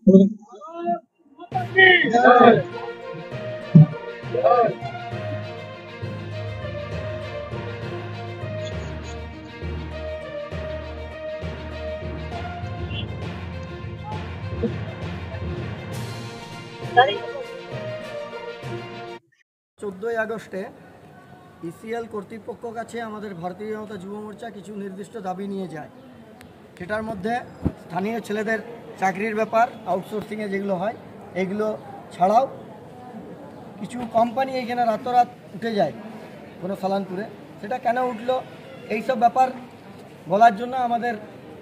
14ই আগস্টে ইসিএল কর্তৃপক্ষ কাছে আমাদের ভারতীয় জনতা যুব মোর্চা কিছু নির্দিষ্ট দাবি নিয়ে যায়। সেটার মধ্যে স্থানীয় ছেলেদের চাকরির ব্যাপার, আউটসোর্সিংয়ে যেগুলো হয় এগুলো ছাড়াও কিছু কোম্পানি এখানে রাতরাত উঠে যায় কোনো সালানপুরে, সেটা কেন উঠলো এইসব ব্যাপার বলার জন্য আমাদের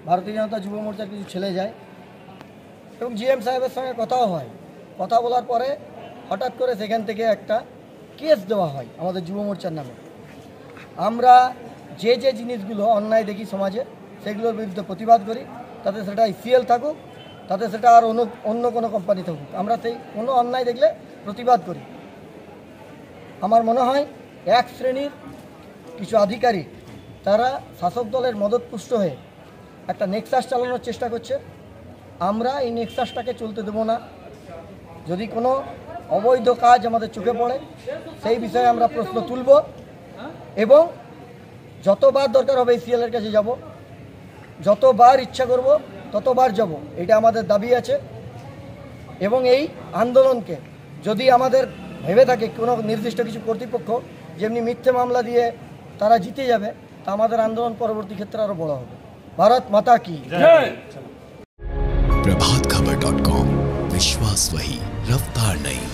ভারতীয় জনতা যুব মোর্চার কিছু ছেলে যায় এবং জিএম সাহেবের সঙ্গে কথাও হয়। কথা বলার পরে হঠাৎ করে সেখান থেকে একটা কেস দেওয়া হয় আমাদের যুব মোর্চার নামে। আমরা যে যে জিনিসগুলো অন্যায় দেখি সমাজে সেগুলোর বিরুদ্ধে প্রতিবাদ করি, তাতে সেটা ইসিএল থাকুক, তাতে সেটা আর অন্য কোনো কোম্পানি থাকুক, আমরা সেই কোনো অন্যায় দেখলে প্রতিবাদ করি। আমার মনে হয় এক শ্রেণীর কিছু আধিকারিক তারা শাসক দলের মদতপুষ্ট হয়ে একটা নেক্সাস চালানোর চেষ্টা করছে। আমরা এই নেক্সাসটাকে চলতে দেব না। যদি কোনো অবৈধ কাজ আমাদের চোখে পড়ে সেই বিষয়ে আমরা প্রশ্ন তুলব এবং যতবার দরকার হবে ইসিএলের কাছে যাব, যতবার ইচ্ছা করব ততবার যাব, এটা আমাদের দাবি আছে। এবং এই আন্দোলনকে যদি আমাদের ভেবে থাকে কোনো নির্দিষ্ট কিছু কর্তৃপক্ষ যেমনি মিথ্যে মামলা দিয়ে তারা জিতে যাবে, তা আমাদের আন্দোলন পরবর্তী ক্ষেত্রে আরও বড় হবে। भारत माता की जय। प्रभातखबर.com, विश्वास वही, रफ्तार नहीं।